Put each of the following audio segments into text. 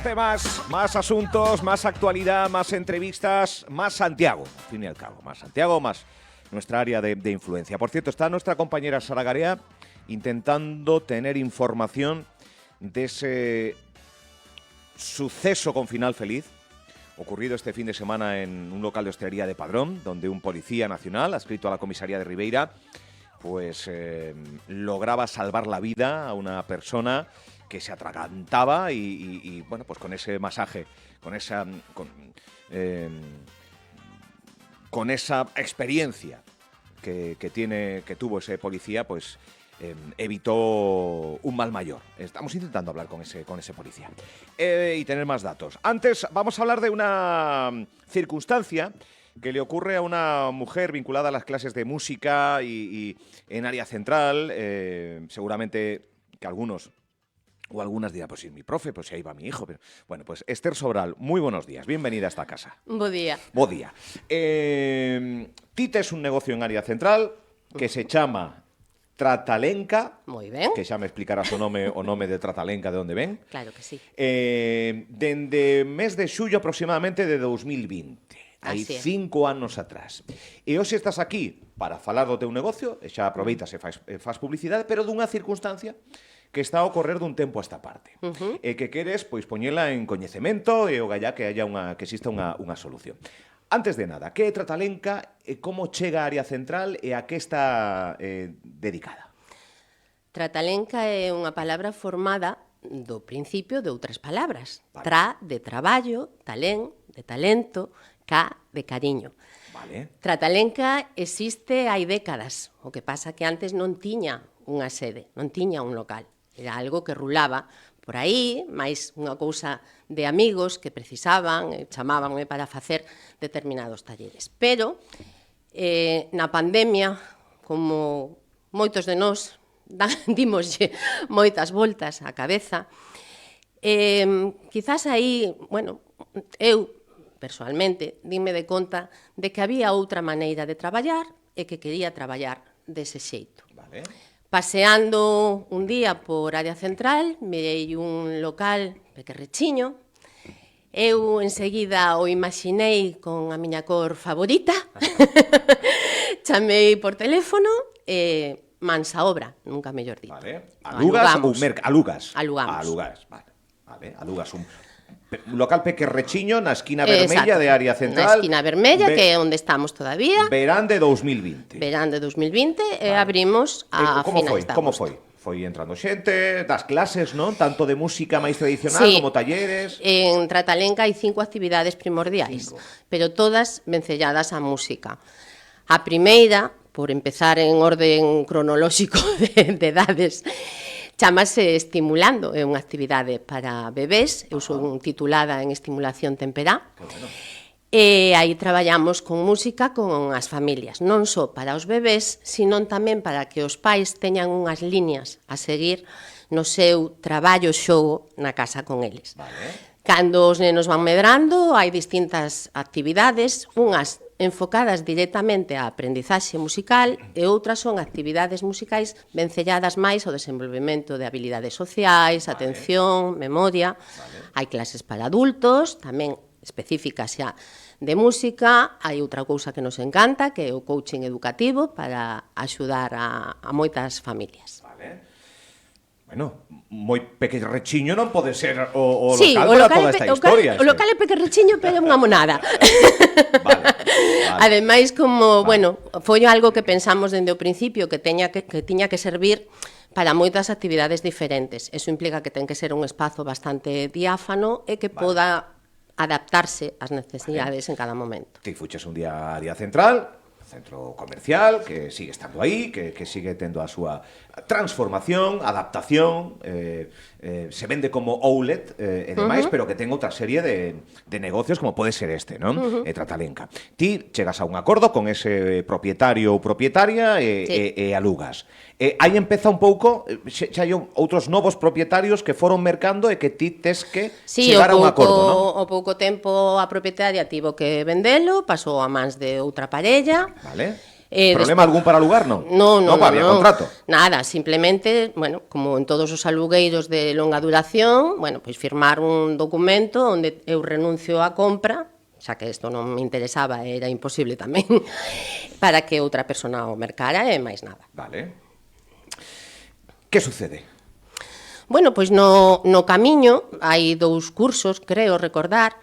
temas, más asuntos, más actualidad, más entrevistas, más Santiago, al fin y al cabo, más Santiago, más nuestra área de influencia. Por cierto, está nuestra compañera Sara Garea intentando tener información de ese suceso con final feliz ocurrido este fin de semana en un local de hostelería de Padrón, donde un policía nacional, adscrito a la comisaría de Ribeira, pues lograba salvar la vida a una persona que se atragantaba y bueno, pues con ese masaje, con esa experiencia que tuvo ese policía, pues evitó un mal mayor. Estamos intentando hablar con ese policía y tener más datos. Antes vamos a hablar de una circunstancia que le ocurre a una mujer vinculada a las clases de música y en área central. Seguramente que algunos o algunas dirán, pues si es mi profe, pues si ahí va mi hijo. Pero, bueno, pues Esther Sobral, muy buenos días, bienvenida a esta casa. Bo día. Bo día. Ti tes un negocio en área central que se chama Tratalenca. Moi ben. Que xa me explicarás o nome de Tratalenca, de onde ven. Claro que sí. Dende mes de xullo aproximadamente de 2020. Hai 5 anos atrás. E hoxe estás aquí para falar do teu negocio, e xa aproveitas e faz publicidade, pero dunha circunstancia que está a ocorrer dun tempo a esta parte. E que queres pois poñela en coñecemento e o gallá que exista unha solución. Antes de nada, que é Tratalenca e como chega a área central e a que está dedicada? Tratalenca é unha palabra formada do principio de outras palabras. Vale. Tra, de traballo, talén, de talento, ca, de cariño. Vale. Tratalenca existe hai décadas, o que pasa que antes non tiña unha sede, non tiña un local. Era algo que rulaba por aí, máis unha cousa de amigos que precisaban, chamábanme para facer determinados talleres. Pero, na pandemia, como moitos de nós dimoslle moitas voltas á cabeza, quizás aí, bueno, eu, personalmente, dime de conta de que había outra maneira de traballar e que quería traballar dese xeito. Vale. Paseando un día por área central, mirei un local pequerrechiño. Eu enseguida o imaginei con a miña cor favorita. Chamei por teléfono e mansa obra, nunca mellor dito. Vale. Alugas ou alugas? Alugamos. Alugas, vale. Alugas un local pequerrechiño na esquina vermella de área central. Na esquina vermella, que é onde estamos todavía. Verán de 2020. Verán de 2020 e abrimos a finais de agosto. Como foi? Foi entrando xente, das clases, non? Tanto de música máis tradicional como talleres. En Tratalenca hai 5 actividades primordiais, pero todas vencelladas á música. A primeira, por empezar en orden cronolóxico de edades, chámase Estimulando, é unha actividade para bebés, eu son titulada en Estimulación Temperá, e aí traballamos con música con as familias, non só para os bebés, sino tamén para que os pais teñan unhas liñas a seguir no seu traballo xogo na casa con eles. Vale. Cando os nenos van medrando, hai distintas actividades, unhas enfocadas directamente á aprendizaxe musical e outras son actividades musicais vencelladas máis ao desenvolvemento de habilidades sociais, atención, memoria. Hai clases para adultos, tamén específicas xa de música. Hai outra cousa que nos encanta, que é o coaching educativo para axudar a moitas familias. Vale. Bueno, moi pequerrechiño non pode ser o sí, local para toda esta historia. O local é pequerrechiño, pero é unha monada. Vale. Ademais, como, bueno, foi algo que pensamos dende o principio que tiña que servir para moitas actividades diferentes. Eso implica que ten que ser un espazo bastante diáfano e que poda adaptarse ás necesidades en cada momento. Ti fuches un día a área central, centro comercial, que sigue estando aí, que sigue tendo a súa transformación, adaptación, se vende como outlet e demais, pero que ten outra serie de negocios como pode ser este, non? Tratalenca. Ti chegas a un acordo con ese propietario ou propietaria e alugas. Aí empeza un pouco, xa hai outros novos propietarios que foron mercando e que ti tes que chegar a un acordo, non? O pouco tempo a propietaria tivo que vendelo, pasou a mans de outra parella. Vale. Problema algún para alugar, non? Non, había contrato. Nada, simplemente, bueno, como en todos os alugueiros de longa duración, bueno, pois firmar un documento onde eu renuncio á compra, xa que isto non me interesaba, era imposible tamén, para que outra persona o mercara e máis nada. Vale. Que sucede? Bueno, pois no camiño hai 2 cursos, creo recordar.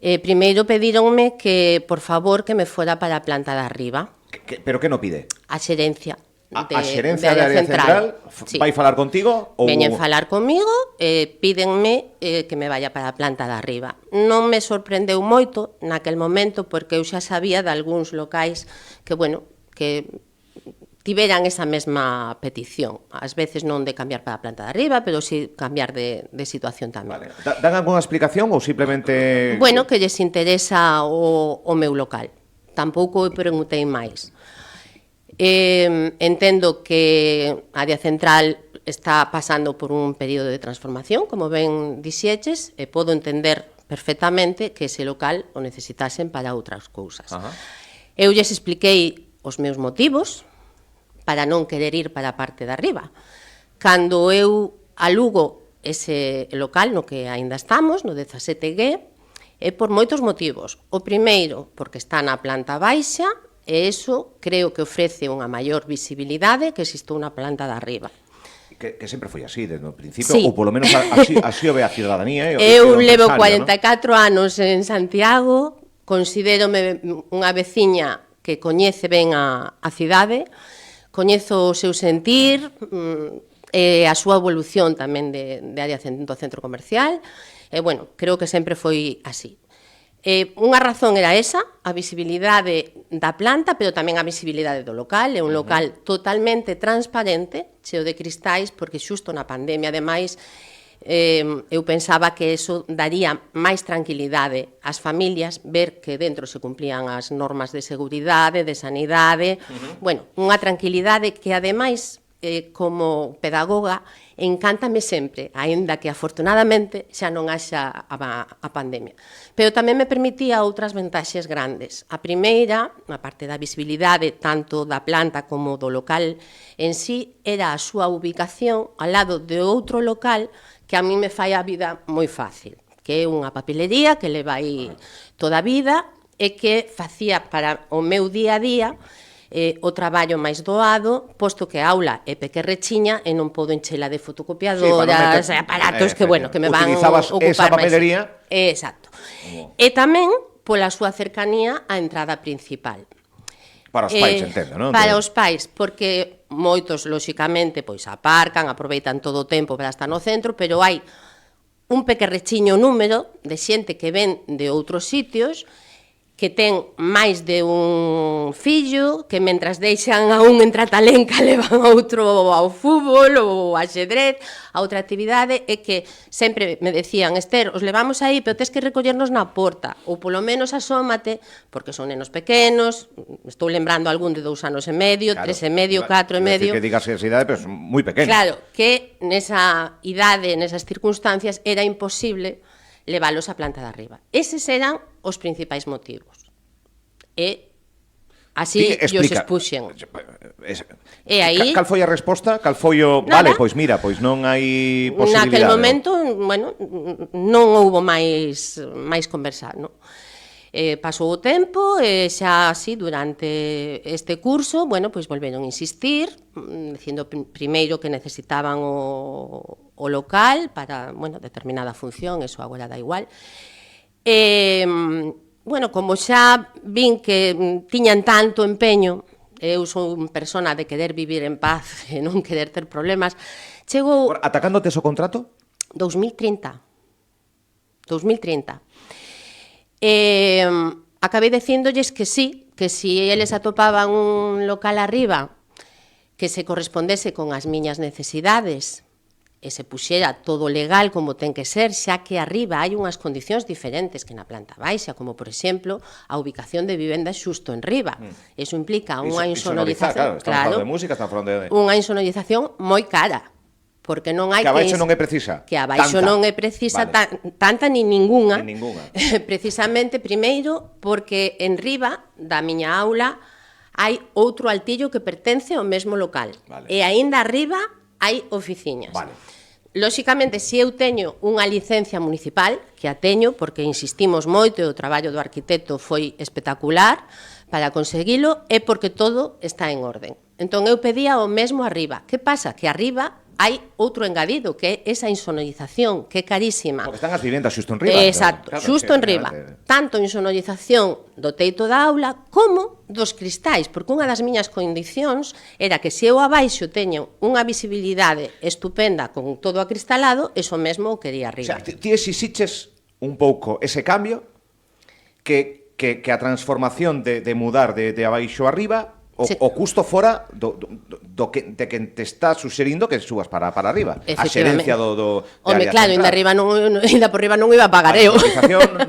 Primeiro pedíronme que, por favor, que me fora para a planta de arriba. Pero que no pide? A xerencia A xerencia de área central sí. vai falar contigo? Ou... Veñen falar comigo e pídenme que me vaya para a planta de arriba. Non me sorprendeu moito naquel momento porque eu xa sabía de algúns locais que, bueno, que tiveran esa mesma petición. Ás veces non de cambiar para a planta de arriba, pero sí cambiar de situación tamén. Vale. Dan algunha explicación ou simplemente... Bueno, que lles interesa o meu local. Tampouco preguntei máis. Entendo que a área central está pasando por un período de transformación, como ben dixeches, e podo entender perfectamente que ese local o necesitasen para outras cousas. Eu lles expliquei os meus motivos para non querer ir para a parte de arriba. Cando eu alugo ese local no que aínda estamos, no 17G, é por moitos motivos. O primeiro, porque está na planta baixa, e iso creo que ofrece unha maior visibilidade que existe unha planta de arriba. Que sempre foi así, desde o principio, sí. ou polo menos así o ve a ciudadanía. Eu levo 44 anos en Santiago, considérome unha veciña que coñece ben a cidade, coñezo o seu sentir, e a súa evolución tamén de área do centro comercial, e, bueno, creo que sempre foi así. Unha razón era esa, a visibilidade da planta, pero tamén a visibilidade do local. É un local totalmente transparente, cheo de cristais, porque xusto na pandemia, ademais, eu pensaba que eso daría máis tranquilidade ás familias, ver que dentro se cumplían as normas de seguridade, de sanidade, bueno, unha tranquilidade que, ademais, como pedagoga, encántame sempre, aínda que afortunadamente xa non haxa a pandemia. Pero tamén me permitía outras ventaxes grandes. A primeira, a parte da visibilidade tanto da planta como do local en sí, era a súa ubicación ao lado de outro local que a mí me fai a vida moi fácil, que é unha papelería que leva aí toda a vida e que facía para o meu día a día o traballo máis doado, posto que a aula é pequerrechiña e non podo enchela de fotocopiadoras e aparatos que, bueno, que me van ocupar máis. Esa papelería? Exacto. E tamén pola súa cercanía á entrada principal. Para os pais, entendo, non? Para os pais, porque moitos, lóxicamente, pois aparcan, aproveitan todo o tempo para estar no centro, pero hai un pequerrechiño número de xente que ven de outros sitios que ten máis de un fillo, que mentras deixan a un en Tratalenca levan a outro ao fútbol ou a xedrez, a outra actividade, e que sempre me decían: Ester, os levamos aí, pero tes que recollernos na porta, ou polo menos asómate, porque son nenos pequenos, estou lembrando algún de 2 anos e medio, 3 e medio, 4 e medio. Que digas esa idade, pero son moi pequenos. Claro, que nesa idade, nesas circunstancias, era imposible leválos á planta de arriba. Eses eran os principais motivos. E así os expuxen. E aí... Cal foi a resposta? Cal foi o... Vale, pois mira, pois non hai posibilidade. Naquel momento, bueno, non houbo máis conversar, non? Pasou o tempo e xa así durante este curso, bueno, pois volveron a insistir, dicindo primeiro que necesitaban o local para, bueno, determinada función, eso agora dá igual. Bueno, como xa vin que tiñan tanto empeño, eu son persona de querer vivir en paz e non querer ter problemas, chegou... Atacándote o contrato? 2030. Acabei dicíndolles que sí, que si eles atopaban un local arriba que se correspondese con as miñas necesidades e se puxera todo legal como ten que ser, xa que arriba hai unhas condicións diferentes que na planta baixa, como, por exemplo, a ubicación de vivendas xusto en riba. Eso implica unha insonorización, claro, de música, estamos falando de... unha insonorización moi cara, porque non hai que abaixo non é precisa. Que abaixo non é precisa tanta ni ningunha. Ni ningunha. Precisamente, primeiro, porque en riba da miña aula hai outro altillo que pertence ao mesmo local. Vale. E aínda arriba hai oficiñas. Vale. Lóxicamente, se eu teño unha licencia municipal, que a teño, porque insistimos moito, e o traballo do arquitecto foi espectacular para conseguilo, é porque todo está en orden. Entón, eu pedía o mesmo arriba. Que pasa? Que arriba hai outro engadido, que é esa insonorización, que é carísima. Porque están as vivendas xusto en riba. Exacto, claro, xusto en riba. Tanto insonorización do teito da aula como dos cristais, porque unha das miñas condicións era que se eu abaixo teño unha visibilidade estupenda con todo acristalado, eso mesmo o quería O arriba. sea, ti exixiches un pouco ese cambio que a transformación de mudar de abaixo arriba o custo fora de quen te está suxerindo que subas para arriba. A xerencia do Home, claro, ainda por riba non iba a pagar eu.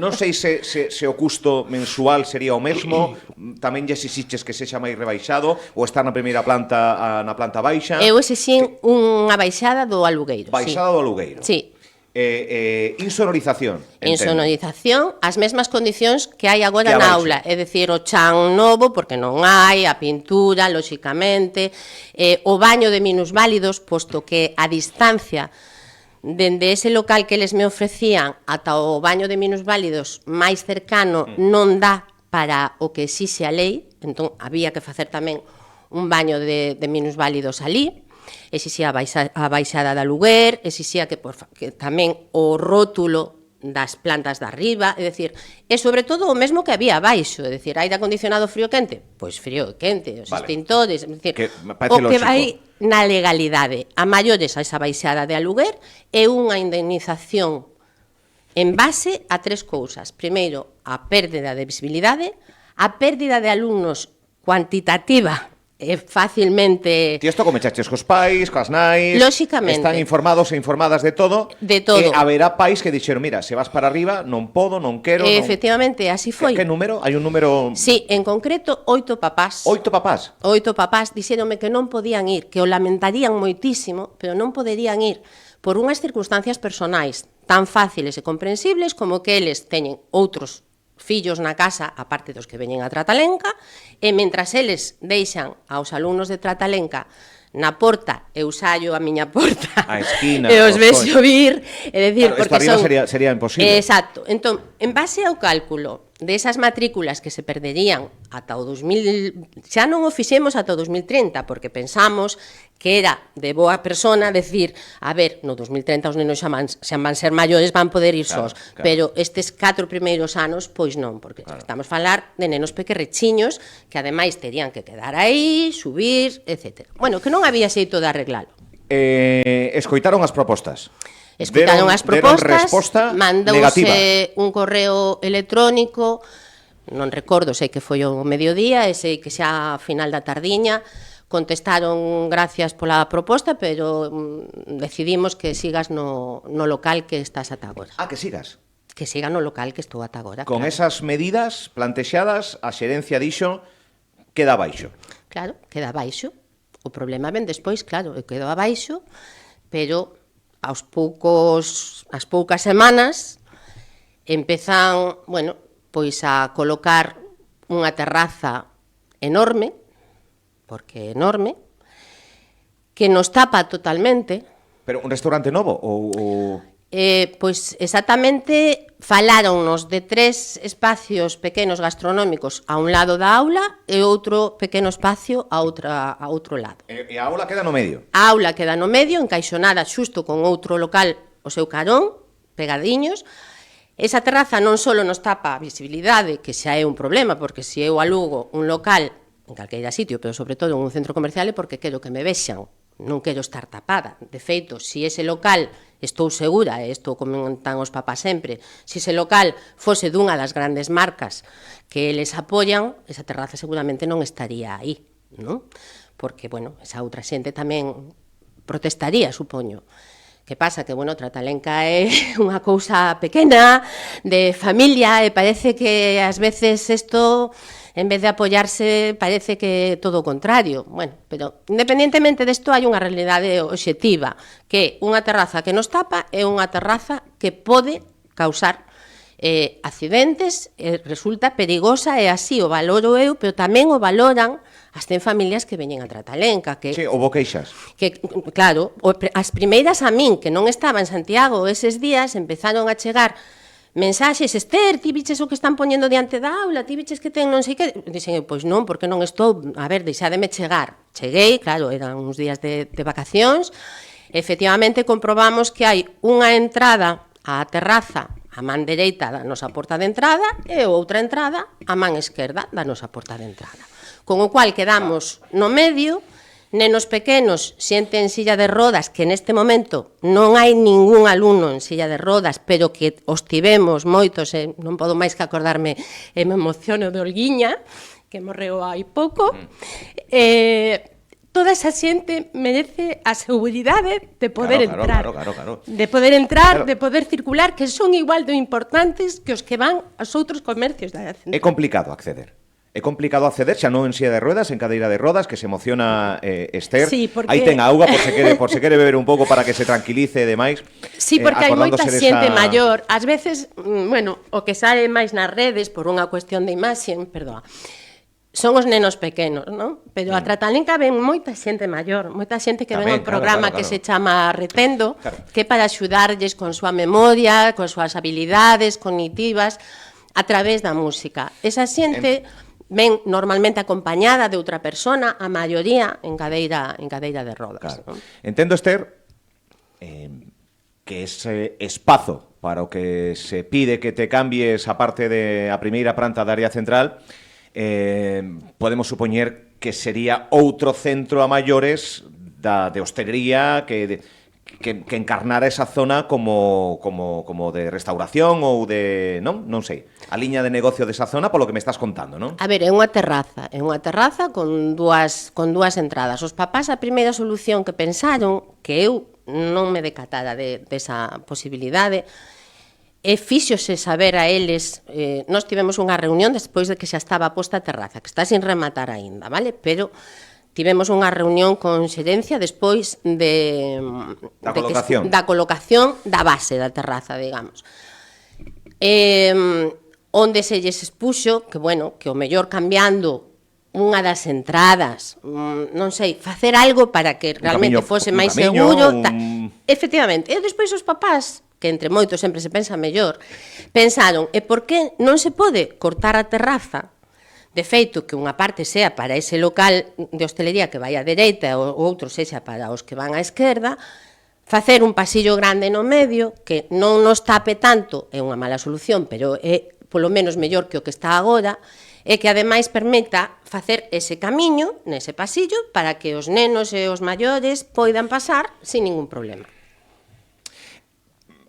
Non sei se o custo mensual sería o mesmo, tamén lle exixiches que sexa máis rebaixado, ou estar na primeira planta na planta baixa. Eu exixín unha baixada do alugueiro. Baixada do alugueiro. Sí. Insonorización. Insonorización, as mesmas condicións que hai agora que na aula, é dicir, o chan novo, porque non hai, a pintura, lóxicamente, o baño de minusválidos, posto que a distancia dende ese local que eles me ofrecían ata o baño de minusválidos máis cercano non dá para o que exixe a lei, entón había que facer tamén un baño de minusválidos ali. Exixía a baixada de aluguer, exixía que tamén o rótulo das plantas de arriba, é dicir, e sobre todo o mesmo que había abaixo, é dicir, aire acondicionado frío quente, pois frío e quente, os extintores, é dicir, o que vai na legalidade, a maiores a esa baixada de aluguer é unha indemnización en base a tres cousas. Primeiro, a pérdida de visibilidade, a pérdida de alumnos cuantitativa é facilmente... Ti isto comechaches cos pais, coas nais... Lóxicamente. Están informados e informadas de todo. De todo. E haberá pais que dixeron, mira, se vas para arriba, non podo, non quero... Efectivamente, así foi. Que número? Hai un número... Sí, en concreto, 8 papás. 8 papás? 8 papás dixéronme que non podían ir, que o lamentarían moitísimo, pero non poderían ir por unhas circunstancias personais tan fáciles e comprensibles como que eles teñen outros fillos na casa, aparte dos que veñen a Tratalenca, e mentras eles deixan aos alumnos de Tratalenca na porta, eu saio a miña porta a esquina, e os vexo vir, é dicir, claro, porque son... sería imposible. Exacto. Entón, en base ao cálculo desas matrículas que se perderían ata o 2000, xa non o fixemos ata o 2030, porque pensamos que era de boa persona decir, a ver, no 2030 os nenos xa van ser maiores, van poder ir sós, claro. Pero estes 4 primeiros anos, pois non, porque estamos a falar de nenos pequerrechiños que ademais terían que quedar aí, subir, etc. Bueno, que non había xeito de arreglalo. Escoitaron as propostas. Escoitaron as propostas, mandouse negativa. Un correo electrónico, non recordo, sei que foi o mediodía e sei que xa a final da tardiña contestaron gracias pola proposta, pero decidimos que sigas no local que estás ata agora. Ah, que sigas? Que siga no local que estou ata agora. Con esas medidas plantexadas, a xerencia dixo queda abaixo. Claro, queda abaixo. O problema ven despois, claro, quedo abaixo, pero as poucas semanas empezan, bueno, pois a colocar unha terraza enorme, porque enorme, que nos tapa totalmente. Pero un restaurante novo ou... Pois exactamente faláronnos de 3 espacios pequenos gastronómicos a un lado da aula e outro pequeno espacio a outro lado. E a aula queda no medio? A aula queda no medio, encaixonada xusto con outro local o seu carón, pegadiños. Esa terraza non só nos tapa a visibilidade, que xa é un problema, porque se eu alugo un local en calqueira sitio, pero sobre todo en un centro comercial, é porque quero que me vexan, non quero estar tapada. De feito, se ese local, estou segura, e isto comentan os papás sempre, se ese local fose dunha das grandes marcas que eles apoian, esa terraza seguramente non estaría aí, non? Porque, bueno, esa outra xente tamén protestaría, supoño. Que pasa? Que, bueno, Tratalenca é unha cousa pequena, de familia, e parece que ás veces isto, en vez de apoiarse, parece que todo o contrario. Bueno, pero independentemente desto hai unha realidade obxectiva, que unha terraza que nos tapa é unha terraza que pode causar accidentes, resulta perigosa, e así o valoro eu, pero tamén o valoran as ten familias que veñen a Tratalenca, que Sí, houbo queixas. que, claro, as primeiras a min, que non estaba en Santiago eses días, empezaron a chegar mensaxes: Ester, ti viches o que están poñendo diante da aula, ti viches que ten non sei que... Dixen, pois non, porque non estou, a ver, deixádeme chegar. Cheguei, claro, eran uns días de vacacións, efectivamente comprobamos que hai unha entrada á terraza a man dereita da nosa porta de entrada e outra entrada a man esquerda da nosa porta de entrada. Con o cual quedamos no medio, nenos pequenos, xente en silla de rodas, que neste momento non hai ningún alumno en silla de rodas, pero que os tivemos moitos, non podo máis que acordarme, e me emociono de Olguiña, que morreu hai pouco, toda esa xente merece a seguridade de poder entrar, de poder entrar, de poder circular, que son igual de importantes que os que van aos outros comercios da central. É complicado acceder. É complicado acceder, xa non en silla de ruedas, en cadeira de rodas, que se emociona Ester. Sí, porque... Aí ten auga por se quere beber un pouco para que se tranquilice e demais. Sí, porque hai moita xente maior. Ás veces, bueno, o que sale máis nas redes por unha cuestión de imaxe, perdoa, son os nenos pequenos, non? Pero a Tratalenca ven moita xente maior, moita xente que ven un programa que se chama Retendo, que é para axudarlles con súa memoria, con súas habilidades cognitivas, a través da música. Esa xente ven normalmente acompañada de outra persona, a maioría en cadeira de rodas. Claro. Entendo, Ester, que ese espazo para o que se pide que te cambies a parte da primeira planta da área central, podemos supoñer que sería outro centro a maiores de hostelería que encarnara esa zona como de restauración ou de, non sei, a liña de negocio desa zona polo que me estás contando, non? A ver, é unha terraza con dúas entradas. Os papás a primeira solución que pensaron, que eu non me decatara desa posibilidade, e fíxose saber a eles, nós tivemos unha reunión despois de que xa estaba posta a terraza, que está sin rematar aínda, vale? Pero tivemos unha reunión con xerencia despois da colocación da base da terraza, digamos. Onde se lles expuxo que, bueno, que o mellor cambiando unha das entradas, non sei, facer algo para que realmente fose máis seguro. Efectivamente, e despois os papás, que entre moitos sempre se pensa mellor, pensaron, e por que non se pode cortar a terraza? De feito, que unha parte sea para ese local de hostelería que vai á dereita e o outro sexa para os que van á esquerda, facer un pasillo grande no medio, que non nos tape tanto, é unha mala solución, pero é polo menos mellor que o que está agora, e que ademais permita facer ese camiño nese pasillo para que os nenos e os maiores poidan pasar sin ningún problema.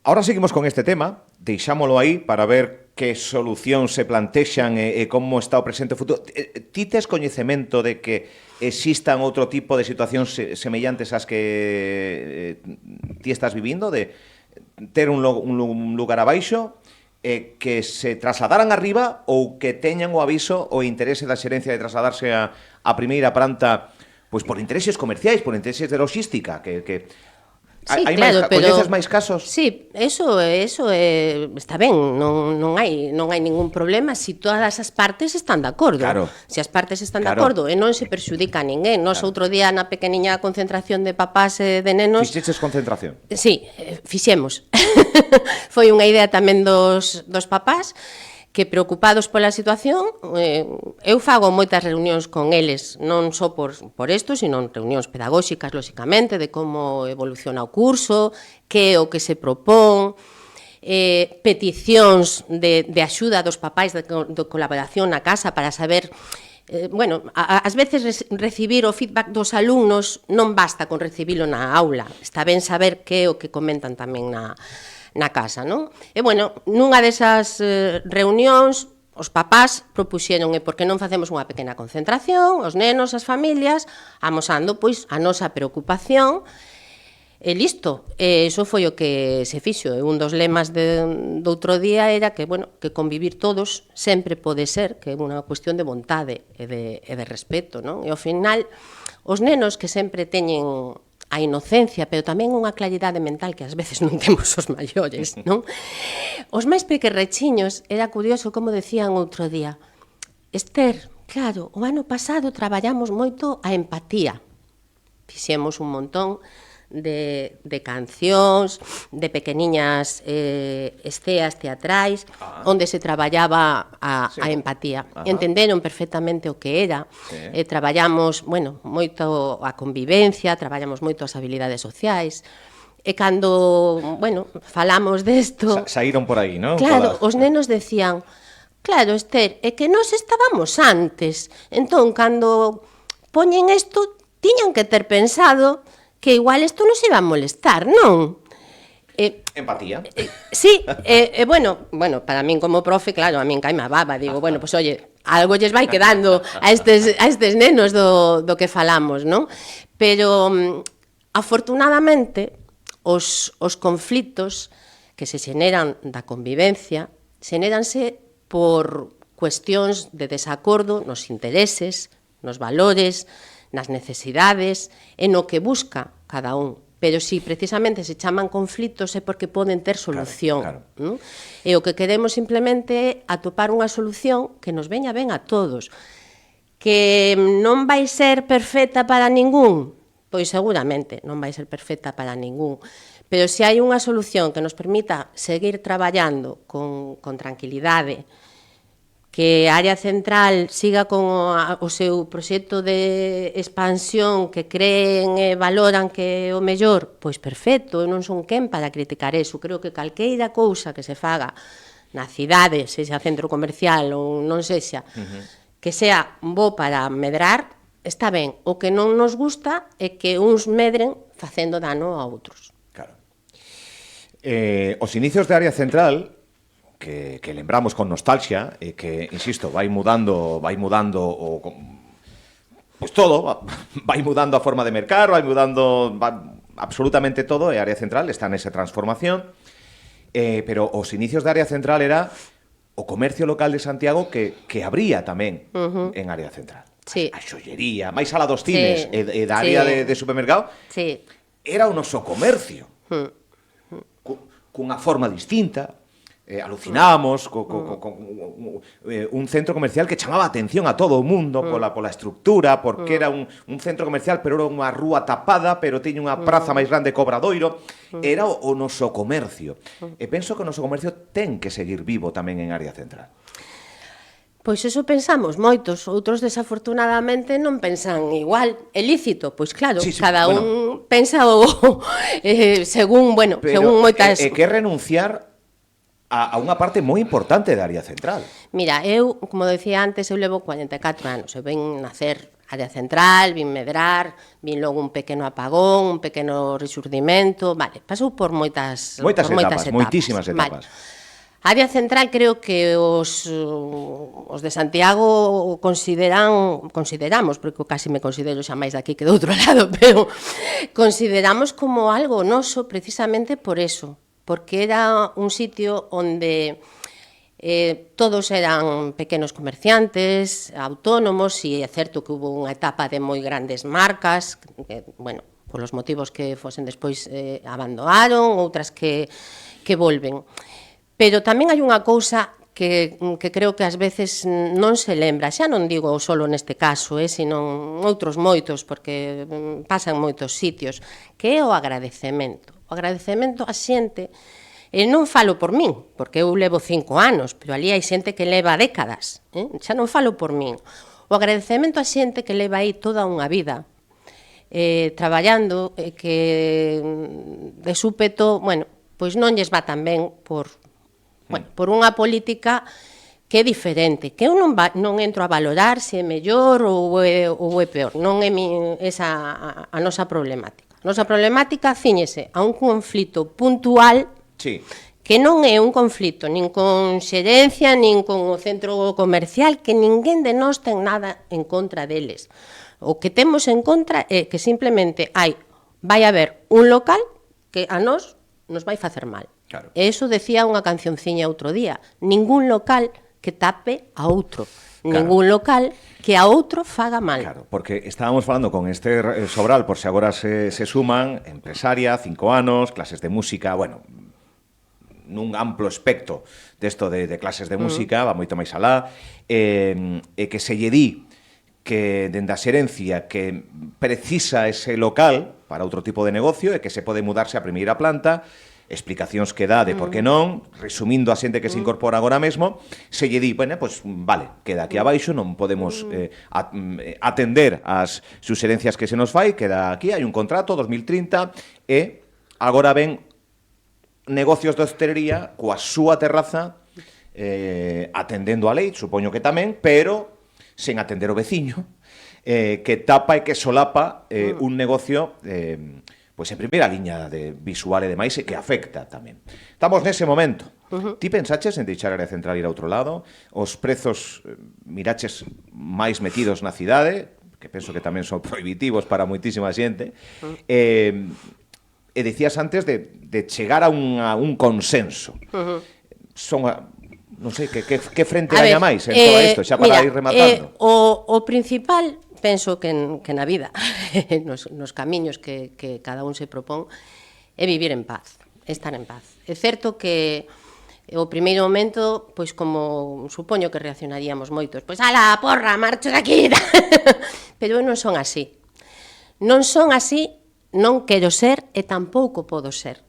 Ahora seguimos con este tema, deixámolo aí para ver que solución se plantexan e como está o presente e o futuro. Ti tes coñecemento de que existan outro tipo de situacións semellantes ás que ti estás vivindo, de ter un lugar abaixo, que se trasladaran arriba ou que teñan o aviso o interese da xerencia de trasladarse a primeira planta, pois por intereses comerciais, por intereses de logística, que Sí, claro, pero coñeces máis casos? Sí, eso está ben, non hai ningún problema se todas as partes están de acordo. Claro. Se as partes están de acordo e non se perxudica a ninguén. Nós outro día na pequeniña concentración de papás e de nenos... Fixeches concentración? Sí, fixemos. Foi unha idea tamén dos papás, que preocupados pola situación, eu fago moitas reunións con eles, non só por isto, sino reunións pedagóxicas, lóxicamente, de como evoluciona o curso, que é o que se propón, peticións de axuda dos papais, de colaboración na casa para saber... bueno, ás veces recibir o feedback dos alumnos non basta con recibilo na aula, está ben saber que é o que comentan tamén na casa, non? E, bueno, nunha desas reunións, os papás propuxeron por que non facemos unha pequena concentración, os nenos, as familias, amosando, pois, a nosa preocupación, e listo. E iso foi o que se fixo. E un dos lemas do outro día era que, bueno, que convivir todos sempre pode ser, que é unha cuestión de vontade e de respeto, non? E, ao final, os nenos que sempre teñen a inocencia, pero tamén unha claridade mental que ás veces non temos os maiores, non? Os máis pequerrechiños, era curioso como decían outro día: Ester, Claro, o ano pasado traballamos moito a empatía. Fixemos un montón de cancións, de pequeniñas esteas teatrais, onde se traballaba a empatía. Entenderon perfectamente o que era. Traballamos, bueno, moito a convivencia, traballamos moito as habilidades sociais. E cando, bueno, falamos desto... Saíron por aí, non? Claro, os nenos decían, claro, Esther, é que nós estábamos antes. Entón, cando poñen isto, tiñan que ter pensado que igual isto nos iba a molestar, non? Empatía. Sí, bueno, para min como profe, claro, a min caime a baba, digo, bueno, pues oye, algo lles vai quedando a estes nenos do que falamos, non? Pero, afortunadamente, os conflitos que se xeneran da convivencia xenéranse por cuestións de desacordo nos intereses, nos valores, nas necesidades, e no que busca cada un. Pero si precisamente se chaman conflitos é porque poden ter solución. Claro. ¿No? E o que queremos simplemente é atopar unha solución que nos veña ben a todos. Que non vai ser perfecta para ningún, pois seguramente non vai ser perfecta para ningún. Pero se hai unha solución que nos permita seguir traballando con tranquilidade, que a área central siga con o seu proxecto de expansión que creen e valoran que é o mellor, pois perfecto, eu non son quen para criticar eso. Creo que calqueira cousa que se faga na cidade, sexa centro comercial ou non sexa, que sea bo para medrar, está ben. O que non nos gusta é que uns medren facendo dano a outros. Claro. Os inicios de área central que lembramos con nostalgia e que, insisto, vai mudando pois todo, vai mudando a forma de mercar, vai mudando absolutamente todo, e a área central está nesa transformación, pero os inicios de área central era o comercio local de Santiago que abría tamén en área central. Sí. A xollería, máis ala dos cines e da área de supermercado, era o noso comercio, cunha forma distinta. Alucinamos con un centro comercial que chamaba a atención a todo o mundo pola estructura, porque era un centro comercial, pero era unha rúa tapada, pero tiña unha praza máis grande que Obradoiro. Era o noso comercio. E penso que o noso comercio ten que seguir vivo tamén en área central. Pois eso pensamos moitos, outros desafortunadamente non pensan igual. É lícito, pois claro, cada un pensa según moitas... É que renunciar a unha parte moi importante da área central. Mira, eu, como decía antes, eu levo 44 anos. Eu vin nacer área central, vin medrar, vin logo un pequeno apagón, un pequeno resurdimento, vale, pasou por moitas etapas. Moitísimas etapas. Vale. A área central creo que os de Santiago consideramos, porque casi me considero xa máis daqui que do outro lado, pero consideramos como algo noso precisamente por eso, porque era un sitio onde todos eran pequenos comerciantes, autónomos, e é certo que hubo unha etapa de moi grandes marcas, que, bueno, polos motivos que fosen despois abandonaron, outras que volven. Pero tamén hai unha cousa que creo que ás veces non se lembra, xa non digo solo neste caso, sino outros moitos, porque pasan moitos sitios, que é o agradecemento. O agradecemento a xente, e non falo por min, porque eu levo 5 anos, pero ali hai xente que leva décadas, xa non falo por min. O agradecemento a xente que leva aí toda unha vida traballando, que de súpeto, bueno, pois non lles va tan ben por unha política que é diferente, que eu non entro a valorar se é mellor ou é peor, non é esa a nosa problemática. A nosa problemática ciñese a un conflito puntual que non é un conflito nin con xerencia, nin con o centro comercial, que ninguén de nós ten nada en contra deles. O que temos en contra é que simplemente vai haber un local que a nós nos vai facer mal. Claro. E iso decía unha cancionciña outro día. Ningún local que tape a outro. Ningún local que a outro faga mal. Claro, porque estábamos falando con Esther Sobral, por se agora se suman, empresaria, 5 anos, clases de música, bueno, nun amplo espectro desto de clases de música, va moito máis alá, e que se lle di que dende a xerencia que precisa ese local para outro tipo de negocio e que se pode mudarse á primeira planta, explicacións que dá de por que non, resumindo a xente que se incorpora agora mesmo, se lle di, bueno, pues vale, queda aquí abaixo, non podemos atender as suxerencias que se nos fai, queda aquí, hai un contrato, 2030, e agora ven negocios de hostelería coa súa terraza atendendo a lei, supoño que tamén, pero sen atender o veciño, que tapa e que solapa un negocio pois en primeira liña de visual e demais e que afecta tamén. Estamos nese momento. Ti pensaches en deixar a área central ir a outro lado? Os prezos miraches máis metidos na cidade, que penso que tamén son prohibitivos para moitísima xente, e dicías antes de chegar a un consenso. Son, non sei, que frente haya máis en todo isto, xa para ir rematando? O principal, penso que na vida, nos camiños que cada un se propón, é vivir en paz, estar en paz. É certo que o primeiro momento, pois como supoño que reaccionaríamos moitos, pois ala, porra, marcho de aquí, pero non son así. Non son así, non quero ser e tampouco podo ser.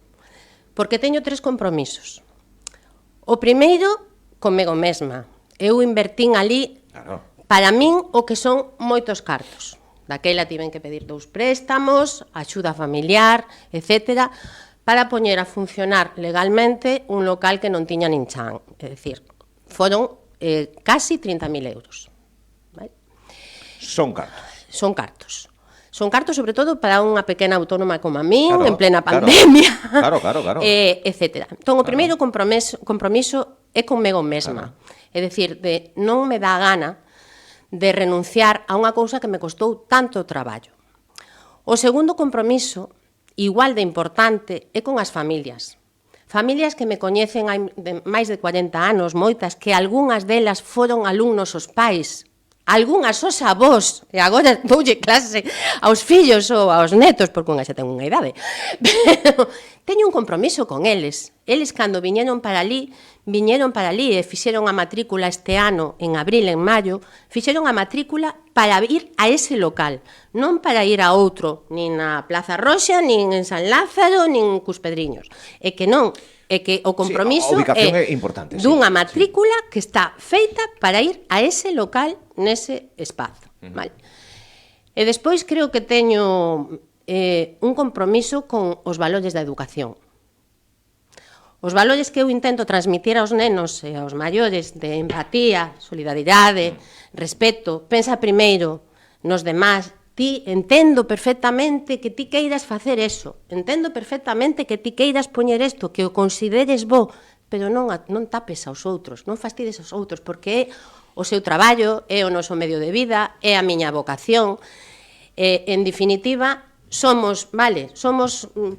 Porque teño 3 compromisos. O primeiro, comego mesma. Eu invertín ali, para min, o que son moitos cartos. Daquela tiven que pedir 2 préstamos, axuda familiar, etc., para poñer a funcionar legalmente un local que non tiña nin chan. É dicir, foron casi 30.000 euros. Vale? Son cartos. Son cartos. Son cartos, sobre todo, para unha pequena autónoma como a min, en plena pandemia, etcétera. Entón, o primeiro compromiso é conmigo mesma. É dicir, non me dá gana de renunciar a unha cousa que me costou tanto traballo. O segundo compromiso, igual de importante, é con as familias. Familias que me coñecen hai máis de 40 anos, moitas, que algunhas delas foron alumnos os pais, algunhas os avós, e agora doulle clase aos fillos ou aos netos, porque unha xa ten unha idade. Pero teño un compromiso con eles. Eles, cando viñeron para ali e fixeron a matrícula este ano, en abril, en maio, fixeron a matrícula para ir a ese local, non para ir a outro, nin na Plaza Roxa, nin en San Lázaro, nin cus Pedriños. É que non, é que o compromiso é dunha matrícula que está feita para ir a ese local nese espazo. Vale. E despois creo que teño un compromiso con os valores da educación. Os valores que eu intento transmitir aos nenos e aos maiores de empatía, solidaridade, respeto, pensa primeiro nos demás. Ti entendo perfectamente que ti queiras facer eso, entendo perfectamente que ti queiras poñer isto, que o consideres bo, pero non tapes aos outros, non fastides aos outros, porque é o seu traballo, é o noso medio de vida, é a miña vocación. En definitiva, somos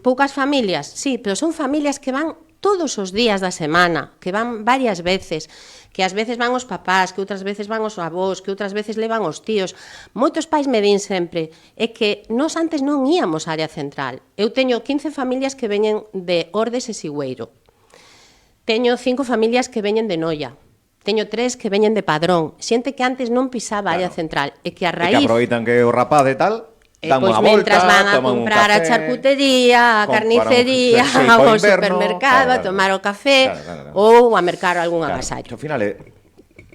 poucas familias, sí, pero son familias que van todos os días da semana, que van varias veces, que ás veces van os papás, que outras veces van os avós, que outras veces levan os tíos. Moitos pais me din sempre, é que nós antes non íamos á área central. Eu teño 15 familias que veñen de Ordes e Sigüeiro. Teño 5 familias que veñen de Noia. Teño 3 que veñen de Padrón. Xente que antes non pisaba a área central. E que a raíz... E que aproveitan que o rapaz e tal... Pois mentras van a comprar a charcutería, a carnicería, ao supermercado, a tomar o café ou a mercar algún agasallo. Ao final é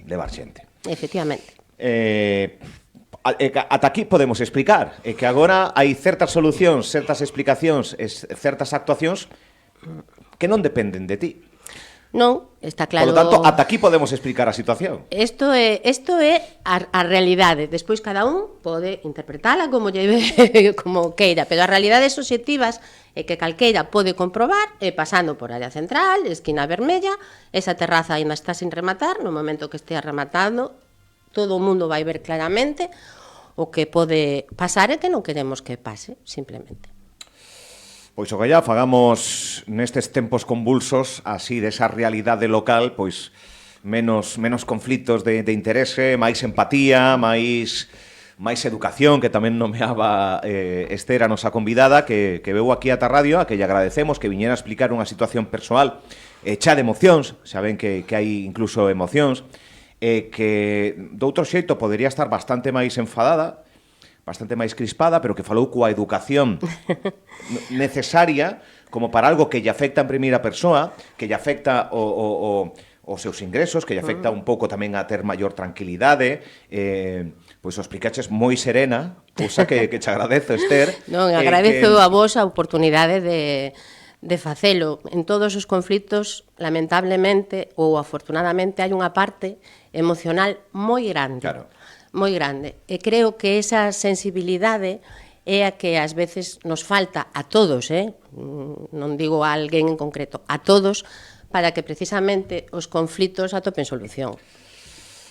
levar xente. Efectivamente. Ata aquí podemos explicar, é que agora hai certas solucións, certas explicacións, certas actuacións que non dependen de ti. Non, está claro. Por lo tanto, ata aquí podemos explicar a situación. Isto é a realidade. Despois cada un pode interpretala como queira, pero as realidades obxectivas é que calqueira pode comprobar, pasando por área central, esquina vermella, esa terraza ainda está sin rematar, no momento que estea rematando, todo o mundo vai ver claramente o que pode pasar e que non queremos que pase, simplemente. Pois o que fagamos nestes tempos convulsos, así desa realidade local, pois menos conflitos de interese, máis empatía, máis educación, que tamén nomeaba Esther, a nosa convidada, que veu aquí ata radio, a que lle agradecemos que viñera a explicar unha situación persoal chea de emocións, saben que hai incluso emocións, que de outro xeito podería estar bastante máis enfadada, bastante máis crispada, pero que falou coa educación necesaria como para algo que lle afecta en primeira persoa, que lle afecta os seus ingresos, que lle afecta un pouco tamén a ter maior tranquilidade, pois o explicaches moi serena, cousa que te agradezo, Esther. Non, agradezo a vos a oportunidade de facelo. En todos os conflitos, lamentablemente ou afortunadamente, hai unha parte emocional moi grande. Claro. Moi grande. E creo que esa sensibilidade é a que ás veces nos falta a todos, non digo a alguén en concreto, a todos, para que precisamente os conflitos atopen solución.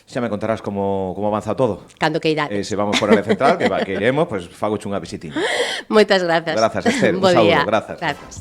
Xa me contarás como avanza todo. Cando que irades. Se vamos por a área central, que iremos, pois fagoche unha visitina. Moitas grazas. Grazas, Esther. Un Bo saúdo, día. grazas. Grazas.